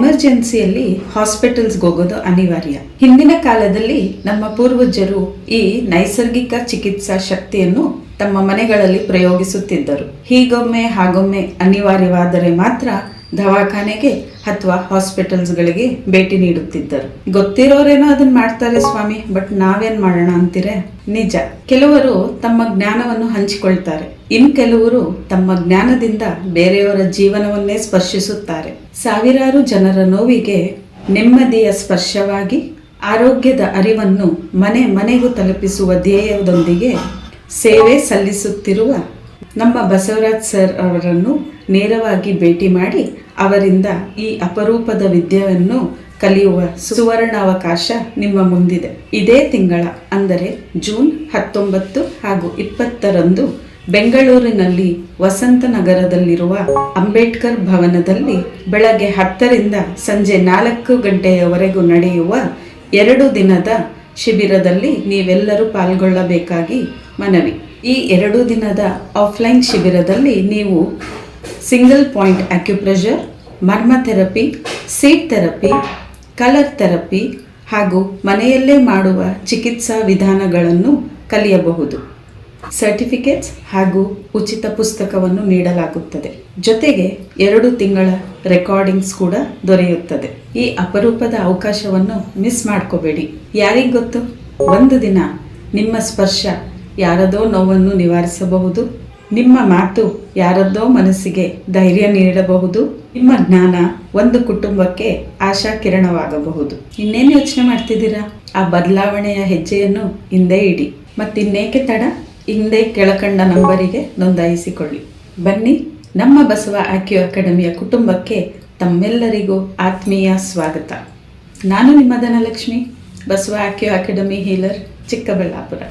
ಎಮರ್ಜೆನ್ಸಿಯಲ್ಲಿ ಹಾಸ್ಪಿಟಲ್ಸ್ಗೆ ಹೋಗೋದು ಅನಿವಾರ್ಯ. ಹಿಂದಿನ ಕಾಲದಲ್ಲಿ ನಮ್ಮ ಪೂರ್ವಜರು ಈ ನೈಸರ್ಗಿಕ ಚಿಕಿತ್ಸಾ ಶಕ್ತಿಯನ್ನು ತಮ್ಮ ಮನೆಗಳಲ್ಲಿ ಪ್ರಯೋಗಿಸುತ್ತಿದ್ದರು. ಹೀಗೊಮ್ಮೆ ಹಾಗೊಮ್ಮೆ ಅನಿವಾರ್ಯವಾದರೆ ಮಾತ್ರ ದವಾಖಾನೆಗೆ ಅಥವಾ ಹಾಸ್ಪಿಟಲ್ಸ್ಗಳಿಗೆ ಭೇಟಿ ನೀಡುತ್ತಿದ್ದರು. ಗೊತ್ತಿರೋರೇನೋ ಅದನ್ನ ಮಾಡ್ತಾರೆ ಸ್ವಾಮಿ, ಬಟ್ ನಾವೇನ್ ಮಾಡೋಣ ಅಂತೀರೆ? ನಿಜ, ಕೆಲವರು ತಮ್ಮ ಜ್ಞಾನವನ್ನು ಹಂಚಿಕೊಳ್ತಾರೆ, ಇನ್ ಕೆಲವರು ತಮ್ಮ ಜ್ಞಾನದಿಂದ ಬೇರೆಯವರ ಜೀವನವನ್ನೇ ಸ್ಪರ್ಶಿಸುತ್ತಾರೆ. ಸಾವಿರಾರು ಜನರ ನೋವಿಗೆ ನೆಮ್ಮದಿಯ ಸ್ಪರ್ಶವಾಗಿ ಆರೋಗ್ಯದ ಅರಿವನ್ನು ಮನೆ ಮನೆಗೂ ತಲುಪಿಸುವ ಧ್ಯೇಯದೊಂದಿಗೆ ಸೇವೆ ಸಲ್ಲಿಸುತ್ತಿರುವ ನಮ್ಮ ಬಸವರಾಜ್ ಸರ್ ಅವರನ್ನು ನೇರವಾಗಿ ಭೇಟಿ ಮಾಡಿ ಅವರಿಂದ ಈ ಅಪರೂಪದ ವಿದ್ಯೆಯನ್ನು ಕಲಿಯುವ ಸುವರ್ಣಾವಕಾಶ ನಿಮ್ಮ ಮುಂದಿದೆ. ಇದೇ ತಿಂಗಳ ಅಂದರೆ ಜೂನ್ 19 ಹಾಗೂ 20ರಂದು ಬೆಂಗಳೂರಿನಲ್ಲಿ ವಸಂತನಗರದಲ್ಲಿರುವ ಅಂಬೇಡ್ಕರ್ ಭವನದಲ್ಲಿ ಬೆಳಗ್ಗೆ 10ರಿಂದ ಸಂಜೆ 4 ಗಂಟೆಯವರೆಗೂ ನಡೆಯುವ 2 ದಿನದ ಶಿಬಿರದಲ್ಲಿ ನೀವೆಲ್ಲರೂ ಪಾಲ್ಗೊಳ್ಳಬೇಕಾಗಿ ಮನವಿ. ಈ 2 ದಿನದ ಆಫ್ಲೈನ್ ಶಿಬಿರದಲ್ಲಿ ನೀವು ಸಿಂಗಲ್ ಪಾಯಿಂಟ್ ಅಕ್ಯುಪ್ರೆಷರ್, ಮರ್ಮ therapy, seed therapy, colour therapy ಹಾಗೂ ಮನೆಯಲ್ಲೇ ಮಾಡುವ ಚಿಕಿತ್ಸಾ ವಿಧಾನಗಳನ್ನು ಕಲಿಯಬಹುದು. ಸರ್ಟಿಫಿಕೇಟ್ಸ್ ಹಾಗೂ ಉಚಿತ ಪುಸ್ತಕವನ್ನು ನೀಡಲಾಗುತ್ತದೆ. ಜೊತೆಗೆ 2 ತಿಂಗಳ ರೆಕಾರ್ಡಿಂಗ್ಸ್ ಕೂಡ ದೊರೆಯುತ್ತದೆ. ಈ ಅಪರೂಪದ ಅವಕಾಶವನ್ನು ಮಿಸ್ ಮಾಡ್ಕೋಬೇಡಿ. ಯಾರಿಗೆ ಗೊತ್ತು, ಒಂದು ದಿನ ನಿಮ್ಮ ಸ್ಪರ್ಶ ಯಾರದೋ ನೋವನ್ನು ನಿವಾರಿಸಬಹುದು, ನಿಮ್ಮ ಮಾತು ಯಾರದ್ದೋ ಮನಸ್ಸಿಗೆ ಧೈರ್ಯ ನೀಡಬಹುದು, ನಿಮ್ಮ ಜ್ಞಾನ ಒಂದು ಕುಟುಂಬಕ್ಕೆ ಆಶಾ ಕಿರಣವಾಗಬಹುದು. ಇನ್ನೇನು ಯೋಚನೆ ಮಾಡ್ತಿದ್ದೀರಾ? ಆ ಬದಲಾವಣೆಯ ಹೆಜ್ಜೆಯನ್ನು ಹಿಂದೆ ಇಡಿ. ಮತ್ತಿನ್ನೇಕೆ ತಡ? ಹಿಂದೆ ಕೆಳಕಂಡ ನಂಬರಿಗೆ ನೋಂದಾಯಿಸಿಕೊಳ್ಳಿ. ಬನ್ನಿ, ನಮ್ಮ ಬಸವ ಆಕ್ಯೂ ಅಕಾಡೆಮಿಯ ಕುಟುಂಬಕ್ಕೆ ತಮ್ಮೆಲ್ಲರಿಗೂ ಆತ್ಮೀಯ ಸ್ವಾಗತ. ನಾನು ನಿಮ್ಮ ಧನಲಕ್ಷ್ಮಿ, ಬಸವ ಆಕ್ಯೂ ಅಕಾಡೆಮಿ ಹೀಲರ್, ಚಿಕ್ಕಬಳ್ಳಾಪುರ.